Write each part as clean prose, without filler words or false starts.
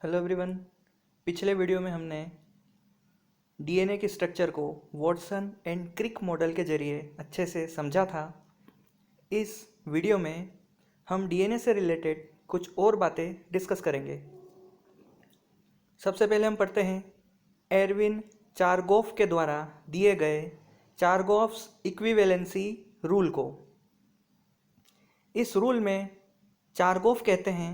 Hello everyone. पिछले video में हमने डीएनए के स्ट्रक्चर को वॉटसन एंड क्रिक मॉडल के जरिए अच्छे से समझा था। इस वीडियो में हम डीएनए से रिलेटेड कुछ और बातें डिस्कस करेंगे। सबसे पहले हम पढ़ते हैं एरविन चारगॉफ के द्वारा दिए गए चारगॉफ्स इक्विवेलेंसी रूल को। इस रूल में चारगॉफ कहते हैं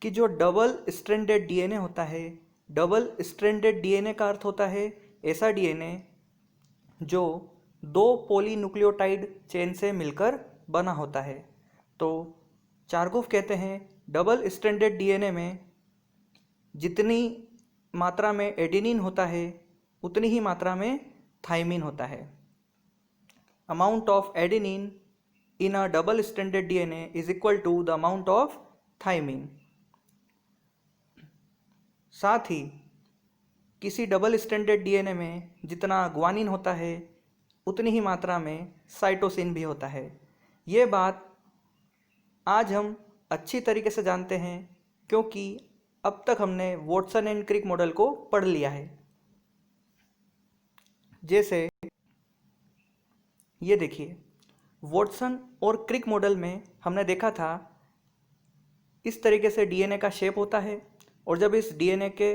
कि जो डबल स्ट्रैंडेड डीएनए होता है, डबल स्ट्रैंडेड डीएनए का अर्थ होता है ऐसा डीएनए जो दो पॉलीन्यूक्लियोटाइड चेन से मिलकर बना होता है। तो चारगॉफ कहते हैं डबल स्ट्रैंडेड डीएनए में जितनी मात्रा में एडेनिन होता है उतनी ही मात्रा में थाइमिन होता है। Amount of adenine in a double stranded DNA is equal to the amount of thymine. साथ ही किसी डबल स्ट्रैंडेड डीएनए में जितना ग्वानिन होता है उतनी ही मात्रा में साइटोसिन भी होता है। ये बात आज हम अच्छी तरीके से जानते हैं क्योंकि अब तक हमने वॉटसन एंड क्रिक मॉडल को पढ़ लिया है। जैसे ये देखिए, वॉटसन और क्रिक मॉडल में हमने देखा था इस तरीके से डीएनए का शेप होता है, और जब इस डीएनए के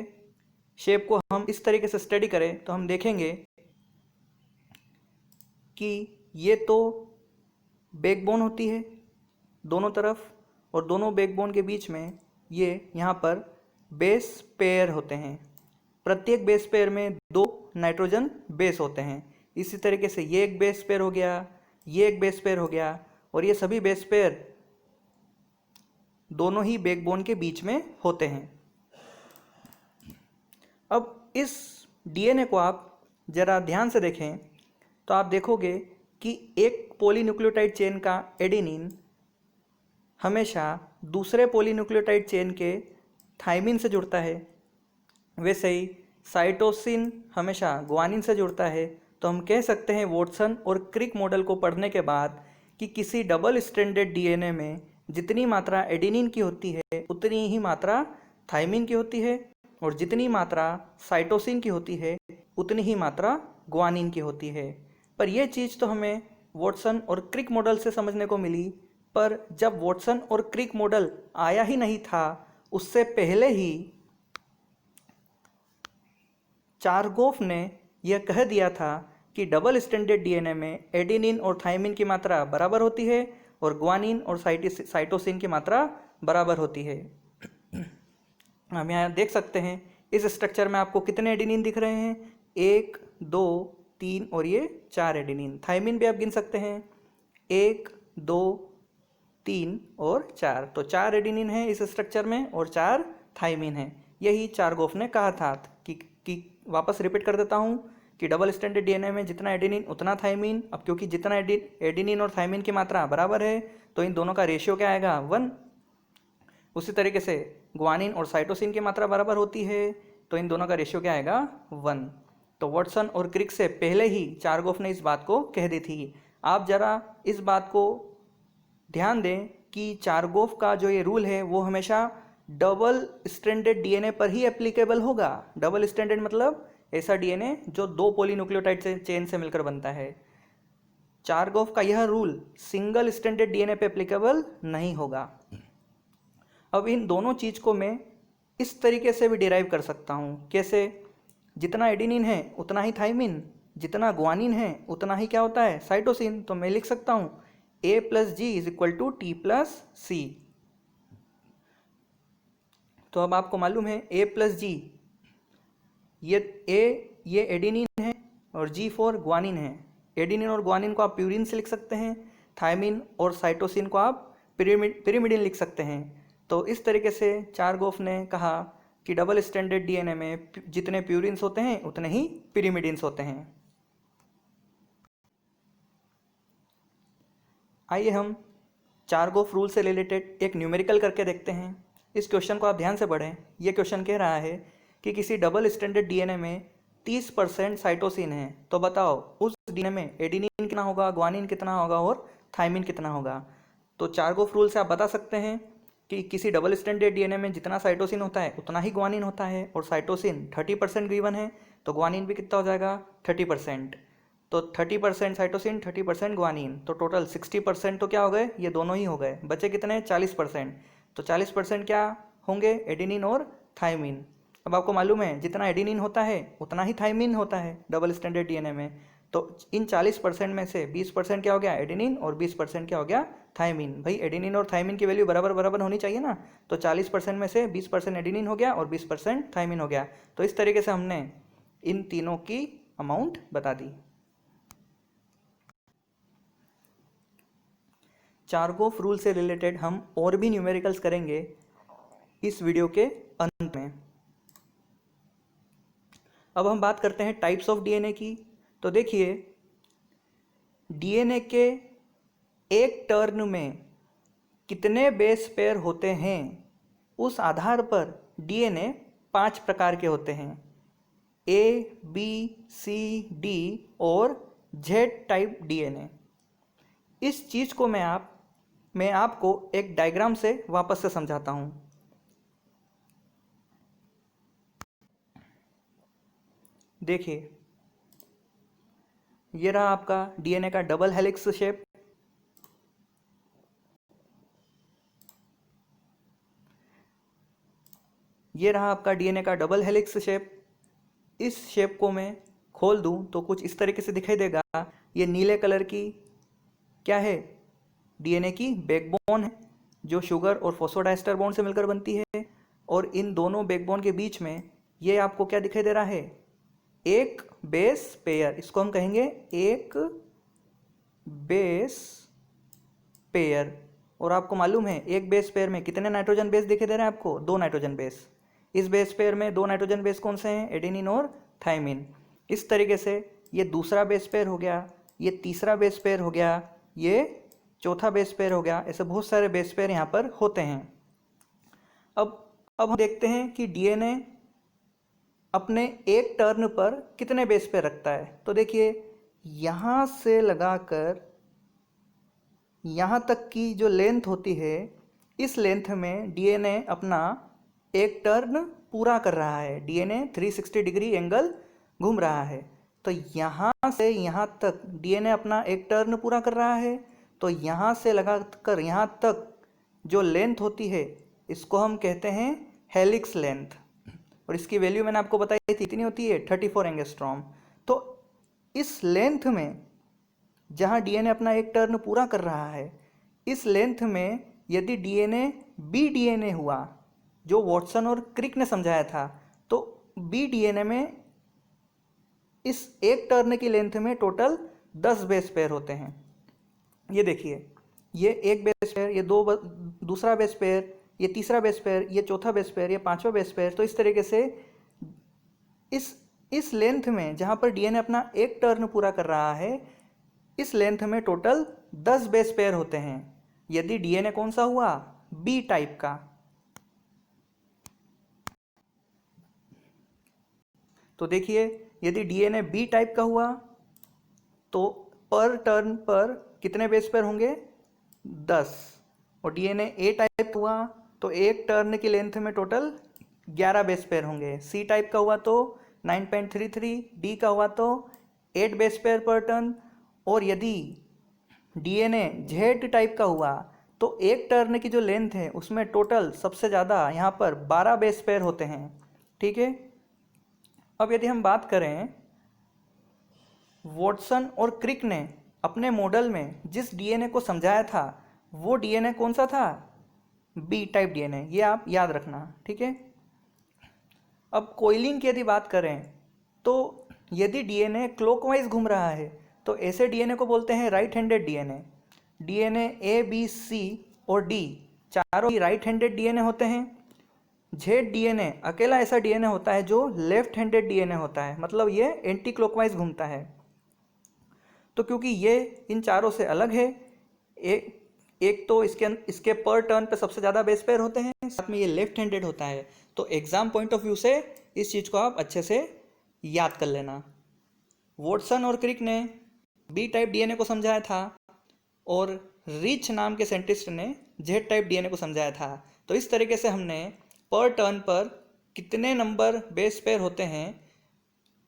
शेप को हम इस तरीके से स्टडी करें तो हम देखेंगे कि ये तो बैकबोन होती है दोनों तरफ, और दोनों बैकबोन के बीच में ये यहाँ पर बेस पेयर होते हैं। प्रत्येक बेस पेयर में दो नाइट्रोजन बेस होते हैं। इसी तरीके से ये एक बेस पेयर हो गया, ये एक बेस पेयर हो गया, और ये सभी बेस पेयर दोनों ही बैकबोन के बीच में होते हैं। अब इस डीएनए को आप ज़रा ध्यान से देखें तो आप देखोगे कि एक पॉलीन्यूक्लियोटाइड चेन का एडेनिन हमेशा दूसरे पॉलीन्यूक्लियोटाइड चेन के थाइमिन से जुड़ता है। वैसे ही साइटोसिन हमेशा ग्वानिन से जुड़ता है। तो हम कह सकते हैं वॉटसन और क्रिक मॉडल को पढ़ने के बाद कि किसी डबल स्ट्रैंडेड डीएनए में जितनी मात्रा एडेनिन की होती है उतनी ही मात्रा थाइमिन की होती है, और जितनी मात्रा साइटोसिन की होती है उतनी ही मात्रा ग्वानिन की होती है। पर यह चीज़ तो हमें वॉटसन और क्रिक मॉडल से समझने को मिली, पर जब वॉटसन और क्रिक मॉडल आया ही नहीं था उससे पहले ही चारगॉफ ने यह कह दिया था कि डबल स्ट्रैंडेड डीएनए में एडेनिन और थाइमिन की मात्रा बराबर होती है और ग्वानिन और साइटोसिन की मात्रा बराबर होती है। हम यहाँ देख सकते हैं इस स्ट्रक्चर में आपको कितने एडेनिन दिख रहे हैं, 1 2 3 और ये 4 एडेनिन। थाइमिन भी आप गिन सकते हैं, 1 2 3 और 4। तो 4 एडेनिन है इस स्ट्रक्चर में और 4 थाइमिन है। यही चारगॉफ ने कहा था कि वापस रिपीट कर देता हूँ कि डबल स्ट्रैंडेड डीएनए में जितना एडेनिन उतना थाइमिन। अब क्योंकि जितना एडेनिन और थाइमिन की मात्रा बराबर है तो इन दोनों का रेशियो क्या आएगा, 1। उसी तरीके से ग्वानिन और साइटोसिन की मात्रा बराबर होती है तो इन दोनों का रेशियो क्या आएगा, 1। तो वॉटसन और क्रिक से पहले ही चारगॉफ ने इस बात को कह दी थी। आप ज़रा इस बात को ध्यान दें कि चारगॉफ का जो ये रूल है वो हमेशा डबल स्ट्रैंडेड डीएनए पर ही एप्लीकेबल होगा। डबल स्ट्रैंडेड मतलब ऐसा डीएनए जो दो पॉलीन्यूक्लियोटाइड चेन से मिलकर बनता है। चारगॉफ का यह रूल सिंगल स्ट्रैंडेड डीएनए पे एप्लीकेबल नहीं होगा। अब इन दोनों चीज़ को मैं इस तरीके से भी डिराइव कर सकता हूँ। कैसे? जितना एडेनिन है उतना ही थाइमिन, जितना ग्वानिन है उतना ही क्या होता है, साइटोसिन। तो मैं लिख सकता हूँ A + G = T + C। तो अब आपको मालूम है A + G, ये एडेनिन है और G4 ग्वानिन है। एडेनिन और ग्वानिन को आप प्यूरिन से लिख सकते हैं, थाइमिन और साइटोसिन को आप पिरिमिडिन लिख सकते हैं। तो इस तरीके से चारगॉफ ने कहा कि डबल स्ट्रैंडेड डीएनए में जितने प्यूरिन्स होते हैं उतने ही पिरिमिडिन्स होते हैं। आइए हम चारगॉफ रूल से रिलेटेड एक न्यूमेरिकल करके देखते हैं। इस क्वेश्चन को आप ध्यान से पढ़ें। यह क्वेश्चन कह रहा है कि किसी डबल स्ट्रैंडेड डीएनए में 30% साइटोसिन है, तो बताओ उस डीएनए में एडेनिन कितना होगा, ग्वानिन कितना होगा और थाइमिन कितना होगा। तो चारगॉफ रूल से आप बता सकते हैं कि किसी डबल स्टैंडर्ड डीएनए में जितना साइटोसिन होता है उतना ही ग्वानिन होता है, और साइटोसिन 30% गिवन है, तो ग्वानिन भी कितना हो जाएगा 30%। तो 30% साइटोसिन 30% ग्वानिन, तो टोटल 60% तो क्या हो गए, ये दोनों ही हो गए। बचे कितने 40%, तो 40% क्या होंगे, एडेनिन और थायमिन। अब आपको मालूम है जितना एडेनिन होता है उतना ही थायमिन होता है डबल स्टैंडर्ड डीएनए में। तो इन 40% में से 20% क्या हो गया एडेनिन और 20% क्या हो गया थायमिन। भाई एडेनिन और थायमिन की वैल्यू बराबर बराबर होनी चाहिए ना, तो 40% में से 20% एडेनिन हो गया और 20% थायमिन हो गया। तो इस तरीके से हमने इन तीनों की अमाउंट बता दी। चारगोफ रूल से रिलेटेड हम और भी न्यूमेरिकल्स करेंगे इस वीडियो के अंत में। अब हम बात करते हैं टाइप्स ऑफ डीएनए की। तो देखिए डीएनए के एक टर्न में कितने बेस पेयर होते हैं, उस आधार पर डीएनए 5 प्रकार के होते हैं, ए बी सी डी और जेड टाइप डीएनए। इस चीज़ को मैं आपको एक डायग्राम से वापस से समझाता हूँ। देखिए ये रहा आपका डीएनए का डबल हेलिक्स शेप। ये रहा आपका डीएनए का डबल हेलिक्स शेप। इस शेप को मैं खोल दूं तो कुछ इस तरीके से दिखाई देगा। ये नीले कलर की क्या है, डीएनए की बैकबोन है, जो शुगर और फॉस्फोडाइस्टर बॉन्ड से मिलकर बनती है। और इन दोनों बैकबोन के बीच में ये आपको क्या दिखाई दे रहा है, एक बेस पेयर। इसको हम कहेंगे एक बेस पेयर। और आपको मालूम है एक बेस पेयर में कितने नाइट्रोजन बेस दिखाई दे रहे हैं आपको, 2 नाइट्रोजन बेस। इस बेस पेयर में 2 नाइट्रोजन बेस कौन से हैं, एडेनिन और थायमिन। इस तरीके से ये दूसरा बेस पेयर हो गया, ये तीसरा बेस पेयर हो गया, ये चौथा बेस पेयर हो गया। ऐसे बहुत सारे बेस पेयर यहाँ पर होते हैं। अब हम देखते हैं कि डीएनए अपने एक टर्न पर कितने बेस पेयर रखता है। तो देखिए यहाँ से लगाकर यहाँ तक की जो लेंथ होती है, इस लेंथ में डीएनए अपना एक टर्न पूरा कर रहा है। डीएनए 360 डिग्री एंगल घूम रहा है। तो यहाँ से यहाँ तक डीएनए अपना एक टर्न पूरा कर रहा है। तो यहाँ से लगाकर यहाँ तक जो लेंथ होती है इसको हम कहते हैं हेलिक्स लेंथ। और इसकी वैल्यू मैंने आपको बताई थी, कितनी होती है 34 एंगस्ट्रॉम। तो इस लेंथ में जहाँ डीएनए अपना एक टर्न पूरा कर रहा है, इस लेंथ में यदि डीएनए बी डीएनए हुआ, जो वॉटसन और क्रिक ने समझाया था, तो बी डीएनए में इस एक टर्न की लेंथ में टोटल 10 बेस पेयर होते हैं। ये देखिए ये एक बेस पेयर, ये दूसरा बेस पेयर, ये तीसरा बेस पेयर, ये चौथा बेस पेयर, ये पांचवा बेस पेयर। तो इस तरीके से इस लेंथ में जहाँ पर डीएनए अपना एक टर्न पूरा कर रहा है, इस लेंथ में टोटल 10 बेस पेयर होते हैं। यदि डीएनए कौन सा हुआ, बी टाइप का। तो देखिए यदि डीएनए बी टाइप का हुआ तो पर टर्न पर कितने बेस पेयर होंगे, 10। और डीएनए ए टाइप का हुआ तो एक टर्न की लेंथ में टोटल 11 बेस पेयर होंगे। सी टाइप का हुआ तो 9.33, डी का हुआ तो 8 बेस पेयर पर टर्न। और यदि डीएनए जेड टाइप का हुआ तो एक टर्न की जो लेंथ है उसमें टोटल सबसे ज़्यादा यहाँ पर 12 बेस पेयर होते हैं। ठीक है। अब यदि हम बात करें, वॉटसन और क्रिक ने अपने मॉडल में जिस डीएनए को समझाया था वो डीएनए कौन सा था, बी टाइप डीएनए। ये आप याद रखना। ठीक है। अब कोइलिंग की यदि बात करें तो यदि डीएनए क्लॉकवाइज घूम रहा है तो ऐसे डीएनए को बोलते हैं right handed DNA. DNA A B C और डी चारों ही राइट हैंडेड डीएनए होते हैं। जेड डीएनए अकेला ऐसा डीएनए होता है जो लेफ्ट हैंडेड डीएनए होता है, मतलब ये एंटी क्लॉकवाइज घूमता है। तो क्योंकि ये इन चारों से अलग है, एक तो इसके पर टर्न पे सबसे ज़्यादा बेस पेयर होते हैं, साथ में ये लेफ्ट हैंडेड होता है। तो एग्जाम पॉइंट ऑफ व्यू से इस चीज़ को आप अच्छे से याद कर लेना। वॉटसन और क्रिक ने बी टाइप डीएनए को समझाया था और रिच नाम के साइंटिस्ट ने जेड टाइप डीएनए को समझाया था। तो इस तरीके से हमने पर टर्न पर कितने नंबर बेस पेयर होते हैं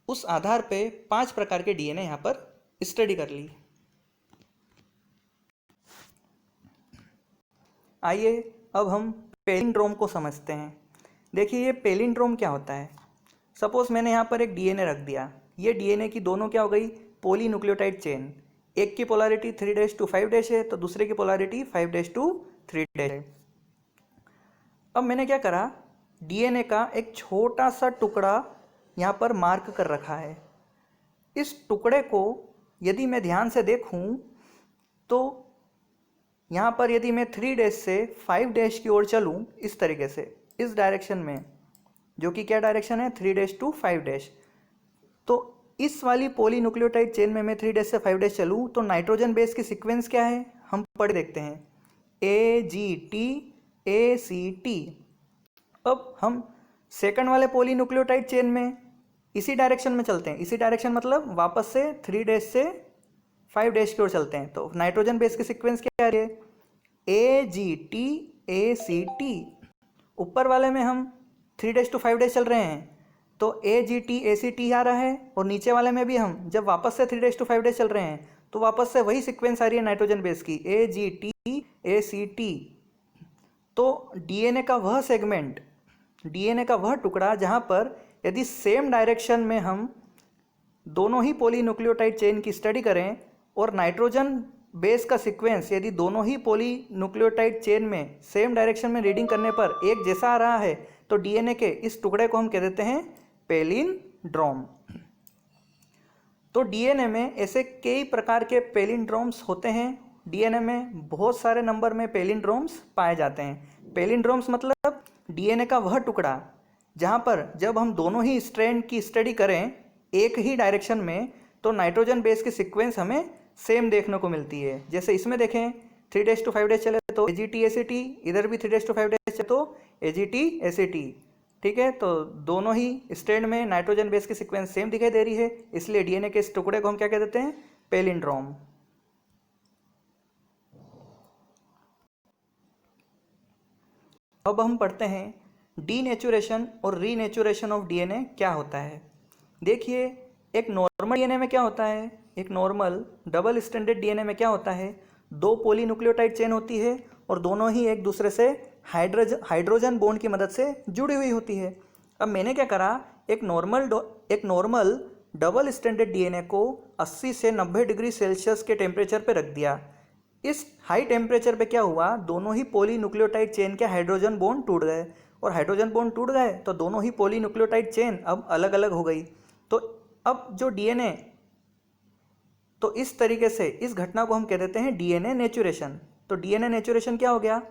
उस आधार पे 5 प्रकार के डीएनए यहाँ पर स्टडी कर ली। आइए अब हम पैलिंड्रोम को समझते हैं। देखिए ये पैलिंड्रोम क्या होता है। सपोज मैंने यहाँ पर एक डीएनए रख दिया, ये डीएनए की दोनों क्या हो गई, पॉलीन्यूक्लियोटाइड चेन। एक की पोलैरिटी 3'-5' है तो दूसरे की पोलैरिटी 5'-3' है। अब मैंने क्या करा, डीएनए का एक छोटा सा टुकड़ा यहाँ पर मार्क कर रखा है। इस टुकड़े को यदि मैं ध्यान से देखूँ तो यहाँ पर यदि मैं 3' से 5' की ओर चलूँ इस तरीके से, इस डायरेक्शन में, जो कि क्या डायरेक्शन है 3'-5', तो इस वाली पॉलीन्यूक्लियोटाइड चेन में मैं 3' से 5' चलूँ तो नाइट्रोजन बेस की सीक्वेंस क्या है हम पढ़ देखते हैं, AGT ACT। अब हम सेकंड वाले पॉलीन्यूक्लियोटाइड चेन में इसी डायरेक्शन में चलते हैं। इसी डायरेक्शन मतलब वापस से 3' से 5' की ओर चलते हैं। तो नाइट्रोजन बेस की सीक्वेंस क्या है, AGT ACT। ऊपर वाले में हम 3'-5' चल रहे हैं तो AGT ACT आ रहा है, और नीचे वाले में भी हम जब वापस से 3'-5' चल रहे हैं तो वापस से वही सीक्वेंस आ रही है नाइट्रोजन बेस की, AGT ACT। तो डीएनए का वह सेगमेंट, डीएनए का वह टुकड़ा जहाँ पर यदि सेम डायरेक्शन में हम दोनों ही पॉलीन्यूक्लियोटाइड चेन की स्टडी करें और नाइट्रोजन बेस का सीक्वेंस यदि दोनों ही पॉलीन्यूक्लियोटाइड चेन में सेम डायरेक्शन में रीडिंग करने पर एक जैसा आ रहा है तो डीएनए के इस टुकड़े को हम कह देते हैं पैलिंड्रोम। तो डीएनए में ऐसे कई प्रकार के पैलिंड्रोम्स होते हैं। डीएनए में बहुत सारे नंबर में पैलिंड्रोम्स पाए जाते हैं। पैलिंड्रोम्स मतलब डीएनए का वह टुकड़ा जहाँ पर जब हम दोनों ही स्ट्रैंड की स्टडी करें एक ही डायरेक्शन में तो नाइट्रोजन बेस की सीक्वेंस हमें सेम देखने को मिलती है। जैसे इसमें देखें 3'-5' चले तो AGT ACT, इधर भी 3'-5' चले तो AGT ACT। ठीक है, तो दोनों ही स्ट्रैंड में नाइट्रोजन बेस की सीक्वेंस सेम दिखाई दे रही है, इसलिए डीएनए के इस टुकड़े को हम क्या कह देते हैं, पैलिंड्रोम। अब हम पढ़ते हैं डीनेचुरेशन और रीनेचुरेशन ऑफ डीएनए क्या होता है। देखिए एक नॉर्मल डीएनए में क्या होता है, एक नॉर्मल डबल स्टैंडर्ड डीएनए में क्या होता है, दो पॉलीन्यूक्लियोटाइड चेन होती है और दोनों ही एक दूसरे से हाइड्रोजन बॉन्ड की मदद से जुड़ी हुई होती है। अब मैंने क्या करा, एक नॉर्मल डबल स्टैंडर्ड डीएनए को 80 से 90 डिग्री सेल्सियस के टेम्परेचर पे रख दिया। इस हाई टेम्परेचर पे क्या हुआ, दोनों ही पॉलीन्यूक्लियोटाइड चेन के हाइड्रोजन बॉन्ड टूट गए, और हाइड्रोजन बॉन्ड टूट गए तो दोनों ही पॉलीन्यूक्लियोटाइड चेन अब अलग अलग हो गई। तो अब जो डीएनए, तो इस तरीके से इस घटना को हम कह देते हैं डीएनए नेचुरेशन। तो डीएनए नेचुरेशन क्या हो गया,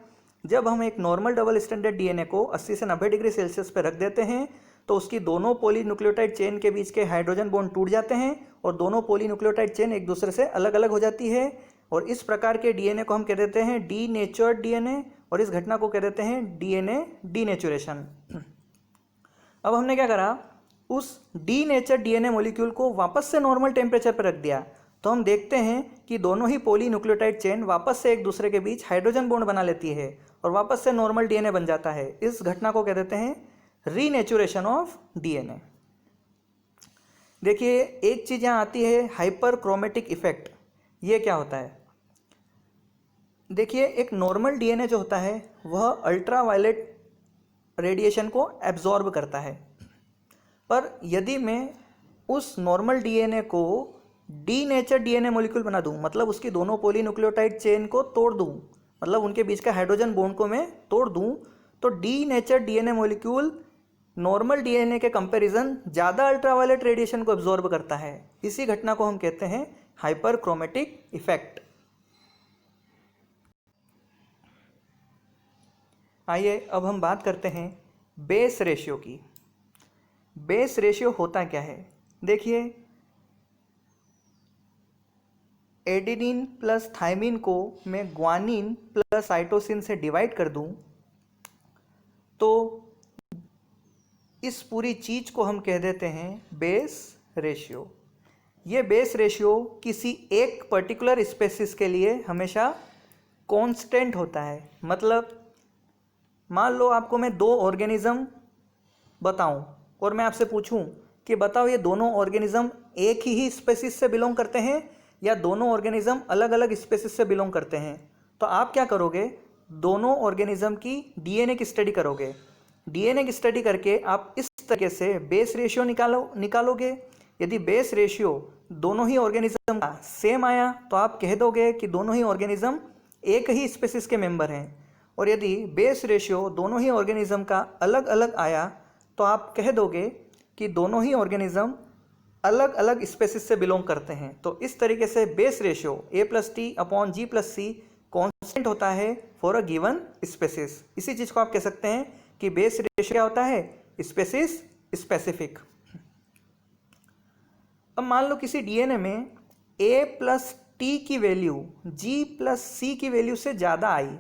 जब हम एक नॉर्मल डबल स्टैंडर्ड डीएनए को 80 से 90 डिग्री सेल्सियस पर रख देते हैं तो उसकी दोनों पॉलीन्यूक्लियोटाइड चेन के बीच के हाइड्रोजन बॉन्ड टूट जाते हैं और दोनों पॉलीन्यूक्लियोटाइड चेन एक दूसरे से अलग अलग हो जाती है, और इस प्रकार के डीएनए को हम कह देते हैं डीनेचर्ड डीएनए, और इस घटना को कह देते हैं डीएनए डीनेचुरेशन। अब हमने क्या करा, उस डीनेचर्ड डीएनए मॉलिक्यूल को वापस से नॉर्मल टेम्परेचर पर रख दिया, तो हम देखते हैं कि दोनों ही पॉलीन्यूक्लियोटाइड चेन वापस से एक दूसरे के बीच हाइड्रोजन बॉन्ड बना लेती है और वापस से नॉर्मल डीएनए बन जाता है। इस घटना को कह देते हैं रीनेचुरेशन ऑफ डीएनए। देखिए एक चीज यहाँ आती है हाइपरक्रोमेटिक इफेक्ट। ये क्या होता है, देखिए एक नॉर्मल डीएनए जो होता है वह अल्ट्रावायलेट रेडिएशन को एब्जॉर्ब करता है, पर यदि मैं उस नॉर्मल डीएनए को डीनेचर्ड डीएनए मॉलिक्यूल बना दूं, मतलब उसकी दोनों पॉलीन्यूक्लियोटाइड चेन को तोड़ दूं, मतलब उनके बीच का हाइड्रोजन बॉन्ड को मैं तोड़ दूं, तो denatured DNA molecule normal DNA के कंपैरिजन ज़्यादा अल्ट्रावायलेट रेडिएशन को एब्जॉर्ब करता है। इसी घटना को हम कहते हैं हाइपरक्रोमेटिक इफेक्ट। आइए अब हम बात करते हैं बेस रेशियो की। बेस रेशियो होता क्या है, देखिए एडेनिन प्लस थायमिन को मैं ग्वानिन प्लस साइटोसिन से डिवाइड कर दूं तो इस पूरी चीज को हम कह देते हैं बेस रेशियो। ये बेस रेशियो किसी एक पर्टिकुलर स्पेसिस के लिए हमेशा कांस्टेंट होता है। मतलब मान लो आपको मैं दो ऑर्गेनिज्म बताऊं और मैं आपसे पूछूं कि बताओ ये दोनों ऑर्गेनिज्म एक ही स्पेसिस से बिलोंग करते हैं या दोनों ऑर्गेनिज्म अलग अलग स्पेसिस से बिलोंग करते हैं, तो आप क्या करोगे, दोनों ऑर्गेनिज्म की डीएनए की स्टडी करोगे। डीएनए की स्टडी करके आप इस तरीके से बेस रेशियो निकालोगे। यदि बेस रेशियो दोनों ही ऑर्गेनिज्म का सेम आया तो आप कह दोगे कि दोनों ही ऑर्गेनिज्म एक ही स्पेसिस के मेंबर हैं। और यदि बेस रेशियो दोनों ही ऑर्गेनिज्म का अलग अलग आया तो आप कह दोगे कि दोनों ही ऑर्गेनिज्म अलग अलग स्पेसिस से बिलोंग करते हैं। तो इस तरीके से बेस रेशियो A+T/G+C कांस्टेंट होता है फॉर अ गिवन स्पेसिस। इसी चीज़ को आप कह सकते हैं कि बेस रेशियो क्या होता है, स्पेसिस स्पेसिफिक। अब मान लो किसी डीएनए में A+T की वैल्यू G+C की वैल्यू से ज़्यादा आई,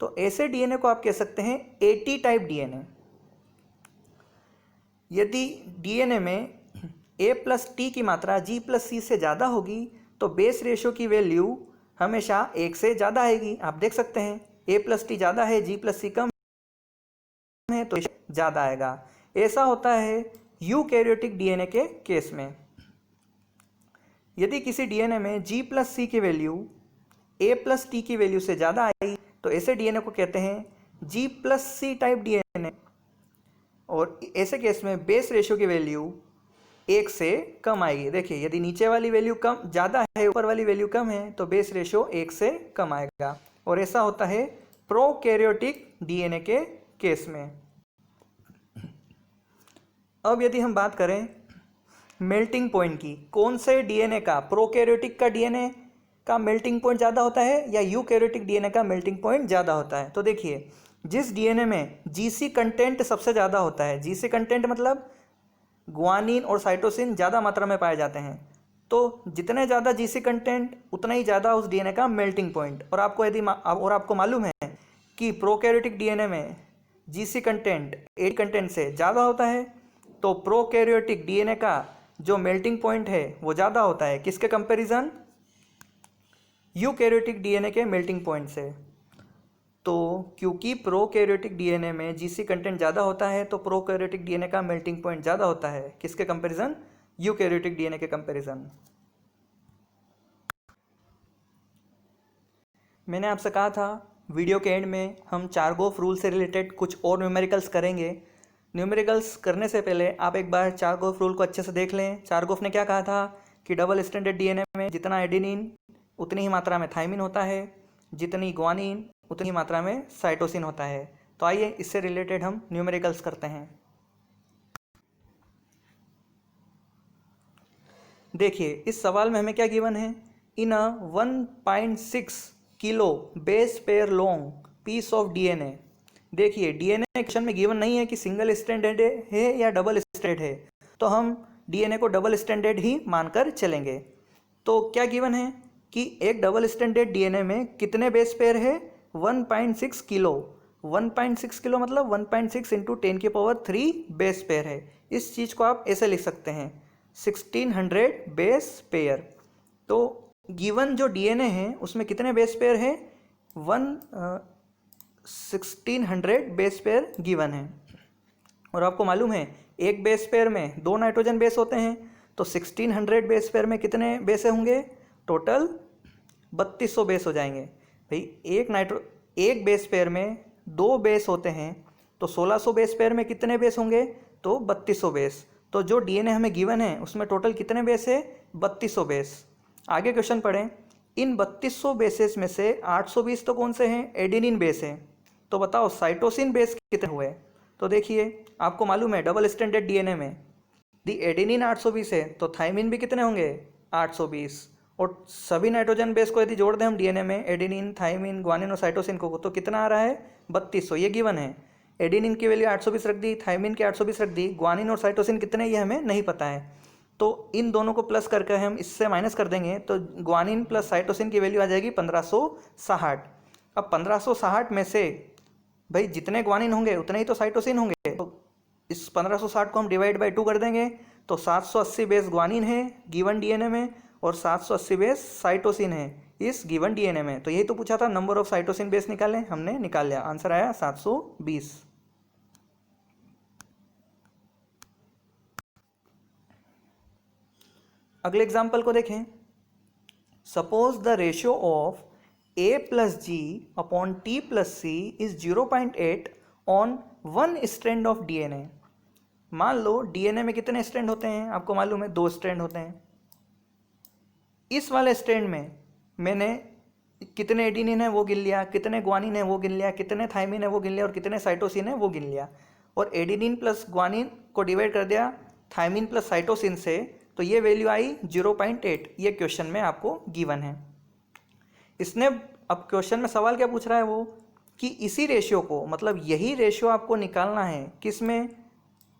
तो ऐसे डीएनए को आप कह सकते हैं AT टाइप डीएनए। यदि डीएनए में A+T की मात्रा G+C से ज़्यादा होगी तो बेस रेशियो की वैल्यू हमेशा 1 से ज़्यादा आएगी। आप देख सकते हैं A+T ज़्यादा है, G+C कम है, तो ज़्यादा आएगा। ऐसा होता है यूकैरियोटिक डीएनए के केस में। यदि किसी डीएनए में G+C की वैल्यू A+T की वैल्यू से ज़्यादा आई तो ऐसे डीएनए को कहते हैं G+C टाइप डीएनए। और ऐसे केस में बेस रेशियो की वैल्यू 1 से कम आएगी। देखिए यदि नीचे वाली वैल्यू कम ज़्यादा है, ऊपर वाली वैल्यू कम है, तो बेस रेशियो 1 से कम आएगा। और ऐसा होता है प्रोकैरियोटिक डीएनए के केस में। अब यदि हम बात करें मेल्टिंग पॉइंट की, कौन से डीएनए का, प्रोकैरियोटिक का डीएनए का मेल्टिंग पॉइंट ज़्यादा होता है या यूकैरियोटिक डीएनए का मेल्टिंग पॉइंट ज़्यादा होता है। तो देखिए जिस डीएनए में जीसी कंटेंट सबसे ज़्यादा होता है, जीसी कंटेंट मतलब ग्वानिन और साइटोसिन ज़्यादा मात्रा में पाए जाते हैं, तो जितने ज़्यादा जीसी कंटेंट उतना ही ज़्यादा उस डीएनए का मेल्टिंग पॉइंट। और आपको मालूम है कि प्रोकैरियोटिक डीएनए में जीसी कंटेंट एट कंटेंट से ज़्यादा होता है, तो प्रोकैरियोटिक डीएनए का जो मेल्टिंग पॉइंट है वो ज़्यादा होता है किसके कंपैरिजन, यूकैरियोटिक डीएनए के मेल्टिंग पॉइंट से। तो क्योंकि प्रोकैरियोटिक डीएनए में जीसी कंटेंट ज़्यादा होता है तो प्रोकैरियोटिक डीएनए का मेल्टिंग पॉइंट ज़्यादा होता है किसके कंपैरिजन, यूकैरियोटिक डीएनए के कंपैरिजन। मैंने आपसे कहा था वीडियो के एंड में हम चारगोफ रूल से रिलेटेड कुछ और न्यूमेरिकल्स करेंगे। न्यूमेरिकल्स करने से पहले आप एक बार चारगोफ रूल को अच्छे से देख लें। चारगोफ ने क्या कहा था कि डबल स्टैंडर्ड डीएनए में जितना एडेनिन उतनी ही मात्रा में थाइमिन होता है, जितनी ग्वानिन उतनी मात्रा में साइटोसिन होता है। तो आइए इससे रिलेटेड हम न्यूमेरिकल्स करते हैं। देखिए इस सवाल में हमें क्या गिवन है, in a 1.6 kilo base pair long piece of DNA. देखिए डीएनए क्वेश्चन में गिवन नहीं है कि सिंगल स्टैंडर्ड है या डबल स्टैंडर्ड है, तो हम डीएनए को डबल स्टैंडर्ड ही मानकर चलेंगे। तो क्या गिवन है कि एक डबल स्टैंडर्ड डीएनए में कितने बेस पेयर है, 1.6 किलो। 1.6 किलो मतलब 1.6 इंटू 10⁻³ बेस पेयर है। इस चीज़ को आप ऐसे लिख सकते हैं 1600 बेस पेयर। तो गिवन जो डीएनए है उसमें कितने बेस पेयर है, 1600 बेस पेयर गिवन है। और आपको मालूम है एक बेस पेयर में 2 नाइट्रोजन बेस होते हैं, तो 1600 बेस पेयर में कितने बेस होंगे, टोटल 3200 बेस हो जाएंगे। भाई एक बेस पेयर में 2 बेस होते हैं, तो 1600 बेस पेयर में कितने बेस होंगे, तो 3200 बेस। तो जो डीएनए हमें गिवन है उसमें टोटल कितने बेस है, 3200 बेस। आगे क्वेश्चन पढ़ें, इन 3200 बेसेस में से 820 तो कौन से हैं, एडेनिन बेस है। तो बताओ साइटोसिन बेस कितने हुए। तो देखिए आपको मालूम है डबल स्टैंडर्ड डीएनए में दी एडेनिन 820 है, तो थाइमिन भी कितने होंगे, 820। और सभी नाइट्रोजन बेस को यदि जोड़ दें हम डीएनए में, एडेनिन, थाइमिन, ग्वानिन और साइटोसिन को, तो कितना आ रहा है, 3200। ये गिवन है। एडेनिन की वैल्यू 820 रख दी, थाइमिन की 820 रख दी, ग्वानिन और साइटोसिन कितने ये हमें नहीं पता है। तो इन दोनों को प्लस करके हम इससे माइनस कर देंगे, तो ग्वानिन प्लस साइटोसिन की वैल्यू आ जाएगी 1560। अब 1560 में से भाई जितने ग्वानिन होंगे उतने ही तो साइटोसिन होंगे, तो इस 1560 को हम डिवाइड बाई 2 कर देंगे, तो 780 बेस ग्वानिन है गिवन डीएनए में और 780 बेस साइटोसिन है। इस गिवन डीएनए में। तो यही तो पूछा था, नंबर ऑफ साइटोसिन बेस निकालें, हमने निकाल लिया, आंसर आया 720। अगले एग्जाम्पल को देखें। Suppose the ratio of a plus G upon T plus C is 0.8 on one strand of DNA. मान लो डीएनए में कितने स्ट्रैंड होते हैं, आपको मालूम है 2 स्ट्रैंड होते हैं। इस वाले स्ट्रैंड में मैंने कितने एडिनिन है वो गिन लिया, कितने ग्वानिन है वो गिन लिया, कितने थाइमिन है वो गिन लिया और कितने साइटोसिन है वो गिन लिया, और एडिनिन प्लस ग्वानिन को डिवाइड कर दिया थाइमिन प्लस साइटोसिन से, तो ये वैल्यू आई 0.8। ये क्वेश्चन में आपको गिवन है। इसने अब क्वेश्चन में सवाल क्या पूछ रहा है वो, कि इसी रेशियो को, मतलब यही रेशियो आपको निकालना है किस में,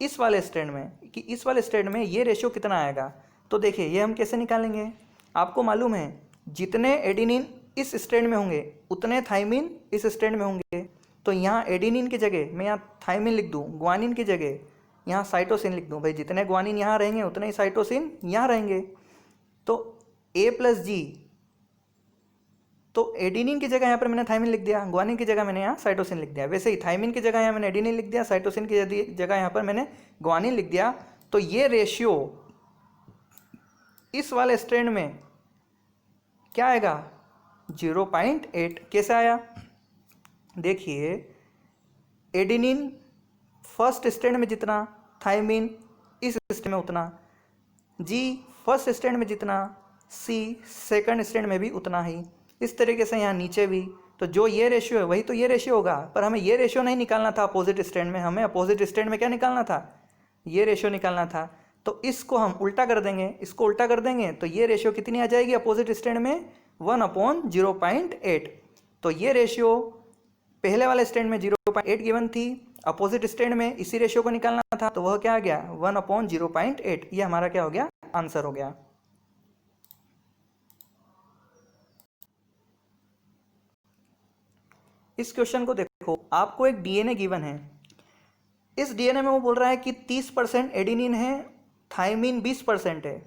इस वाले स्ट्रैंड में, कि इस वाले स्ट्रैंड में ये रेशियो कितना आएगा। तो देखिए ये हम कैसे निकालेंगे, आपको मालूम है जितने एडिनिन इस स्ट्रैंड में होंगे उतने थाइमिन इस स्ट्रैंड में होंगे। तो यहाँ एडिनिन की जगह मैं यहाँ थाइमिन लिख दूँ, ग्वानिन की जगह यहाँ साइटोसिन लिख दूँ। भाई जितने ग्वानिन यहाँ रहेंगे उतने ही साइटोसिन यहाँ रहेंगे। तो a प्लस जी, तो एडिनिन की जगह यहाँ पर मैंने थाइमिन लिख दिया, ग्वानिन की जगह मैंने यहाँ साइटोसिन लिख दिया। वैसे ही थाइमिन की जगह यहाँ मैंने एडिनिन लिख दिया, साइटोसिन की जगह यहाँ पर मैंने ग्वानिन लिख दिया। तो ये रेशियो इस वाले स्ट्रैंड में क्या आएगा, 0.8। कैसे आया, देखिए एडिनिन फर्स्ट स्ट्रैंड में जितना, थाइमिन इस स्ट्रैंड में उतना, जी फर्स्ट स्ट्रैंड में जितना, सी सेकंड स्ट्रैंड में भी उतना ही। इस तरीके से यहाँ नीचे भी, तो जो ये रेशियो है वही तो ये रेशियो होगा। पर हमें ये रेशियो नहीं निकालना था अपोजिट स्ट्रैंड में, हमें अपोजिट स्ट्रैंड में क्या निकालना था, ये रेशियो निकालना था। तो इसको हम उल्टा कर देंगे, इसको उल्टा कर देंगे तो ये रेशियो कितनी आ जाएगी अपोजिट स्ट्रैंड में, 1/0.8। तो ये रेशियो पहले वाले स्ट्रैंड में 0.8 गिवन थी, अपोजिट स्ट्रैंड में इसी रेशियो को निकालना था, तो वह क्या आ गया 1/0.8। ये हमारा क्या हो गया, आंसर हो गया। इस क्वेश्चन को देखो, आपको एक डीएनए गिवन है। इस डीएनए में वो बोल रहा है कि 30% एडिनिन है, थाइमिन 20% है।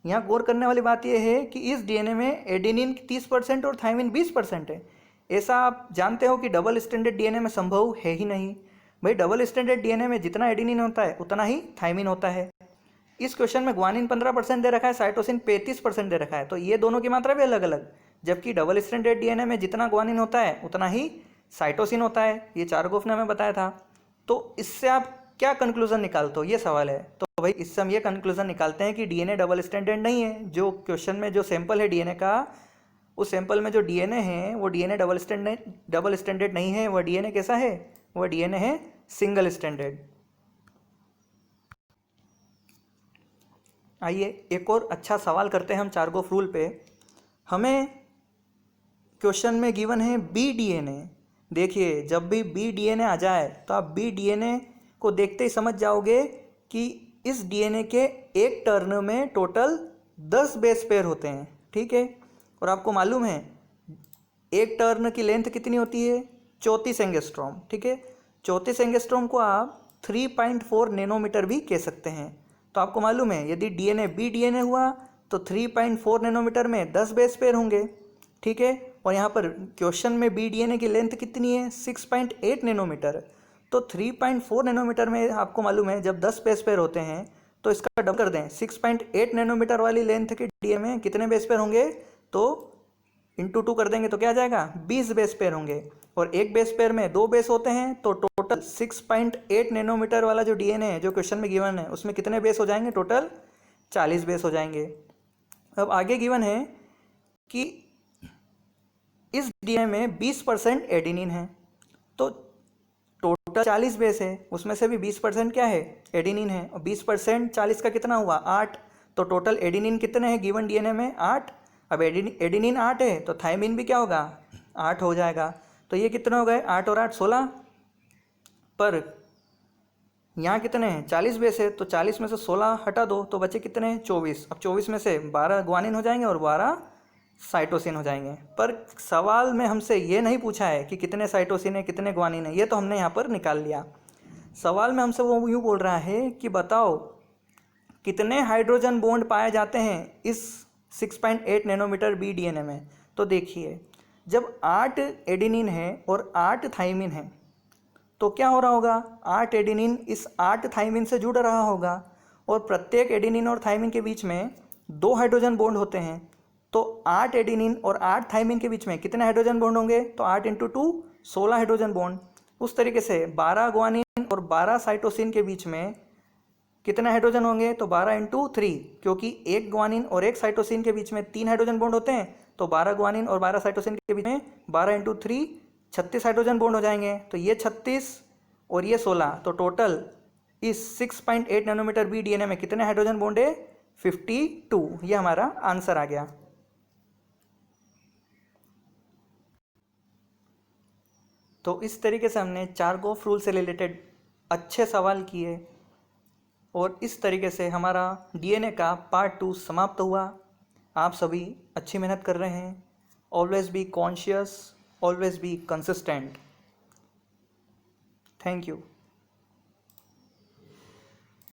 यहाँ गौर करने वाली बात यह है कि इस डीएनए में एडिनिन 30% और थाइमिन 20% है। ऐसा आप जानते हो कि डबल स्टैंडर्ड डीएनए में संभव है ही नहीं। भाई डबल स्टैंडर्ड डीएनए में जितना एडिनिन होता है उतना ही थाइमिन होता है। इस क्वेश्चन में ग्वानिन 15% दे रखा है, साइटोसिन 35% दे रखा है, तो ये दोनों की मात्रा भी अलग अलग। जबकि डबल स्टैंडर्ड डीएनए में जितना ग्वानिन होता है उतना ही साइटोसिन होता है, ये चारगोफ ने हमें बताया था। तो इससे आप क्या कंक्लूजन निकालते हो, ये सवाल है। तो भाई इससे हम ये कंक्लूजन निकालते हैं कि डीएनए डबल स्टैंडर्ड नहीं है। जो क्वेश्चन में जो सैंपल है डीएनए का, उस सैंपल में जो डीएनए है वो डीएनए डबल स्टैंडर्ड नहीं है। वह डीएनए कैसा है, वह डीएनए है सिंगल स्टैंडर्ड। आइए एक और अच्छा सवाल करते हैं हम चारगोफ रूल पे। हमें क्वेश्चन में गिवन है बी डीएनए। देखिए जब भी बी डीएनए आ जाए तो आप बी डीएनए को देखते ही समझ जाओगे कि इस डीएनए के एक टर्न में टोटल 10 बेस पेयर होते हैं, ठीक है। और आपको मालूम है एक टर्न की लेंथ कितनी होती है, 34 एंगस्ट्रॉम, ठीक है। 34 एंगस्ट्रॉम को आप 3.4 नैनोमीटर भी कह सकते हैं। तो आपको मालूम है यदि डीएनए बी डीएनए हुआ तो 3.4 नैनोमीटर में 10 बेस पेयर होंगे, ठीक है। और यहाँ पर क्वेश्चन में बी डीएनए की लेंथ कितनी है, 6.8 नैनोमीटर। तो 3.4 नैनोमीटर में आपको मालूम है जब 10 बेस पेयर होते हैं तो इसका डबल कर दें, 6.8 नैनोमीटर वाली लेंथ के डीएनए में कितने बेस पेयर होंगे, तो इंटू 2 कर देंगे तो क्या आ जाएगा, 20 बेस पेयर होंगे। और एक बेस पेयर में 2 बेस होते हैं, तो टोटल 6.8 नैनोमीटर वाला जो डीएनए है जो क्वेश्चन में गिवन है उसमें कितने बेस हो जाएंगे, टोटल 40 बेस हो जाएंगे। अब आगे गिवन है कि इस डीएनए में 20% एडिनिन है, तो टोटल 40 बेस है, उसमें से भी 20% क्या है, एडिनिन है। और 20% 40 का कितना हुआ, 8। तो टोटल एडिनिन कितने हैं गिवन डीएनए में, 8। अब एडिनिन 8 है तो थाइमिन भी क्या होगा, 8 हो जाएगा। तो ये कितने हो गए, 8 और 8 16। पर यहाँ कितने हैं, 40 बेस है, तो 40 में से 16 हटा दो तो बचे कितने हैं, 24। अब 24 में से 12 ग्वानिन हो जाएंगे और 12 साइटोसिन हो जाएंगे। पर सवाल में हमसे ये नहीं पूछा है कि कितने साइटोसिन है कितने ग्वानिन है, ये तो हमने यहाँ पर निकाल लिया। सवाल में हमसे वो यूँ बोल रहा है कि बताओ कितने हाइड्रोजन बॉन्ड पाए जाते हैं इस 6.8 नैनोमीटर बी डीएनए में। तो देखिए, जब 8 एडेनिन है और 8 थाइमिन है तो क्या हो रहा होगा, 8 एडेनिन इस 8 थाइमिन से जुड़ रहा होगा और प्रत्येक एडेनिन और थाइमिन के बीच में 2 हाइड्रोजन बॉन्ड होते हैं। तो 8 एडेनिन और 8 थाइमिन के बीच में कितने हाइड्रोजन बॉन्ड होंगे, तो 8 इंटू 2 16 हाइड्रोजन बॉन्ड। उस तरीके से 12 ग्वानिन और 12 साइटोसिन के बीच में कितने हाइड्रोजन होंगे, तो 12 इंटू 3, क्योंकि एक ग्वानिन और एक साइटोसिन के बीच में 3 हाइड्रोजन बॉन्ड होते हैं। तो 12 ग्वानिन और 12 साइटोसिन के बीच में 12 इंटू 3 36 हाइड्रोजन बॉन्ड हो जाएंगे। तो ये 36 और ये 16, तो टोटल इस 6.8 नैनोमीटर बी डीएनए में कितने हाइड्रोजन बॉन्ड है, 52। ये हमारा आंसर आ गया। तो इस तरीके से हमने चारगॉफ रूल से रिलेटेड अच्छे सवाल किए और इस तरीके से हमारा डीएनए का पार्ट 2 समाप्त हुआ। आप सभी अच्छी मेहनत कर रहे हैं। Always be conscious, always be consistent. Thank you.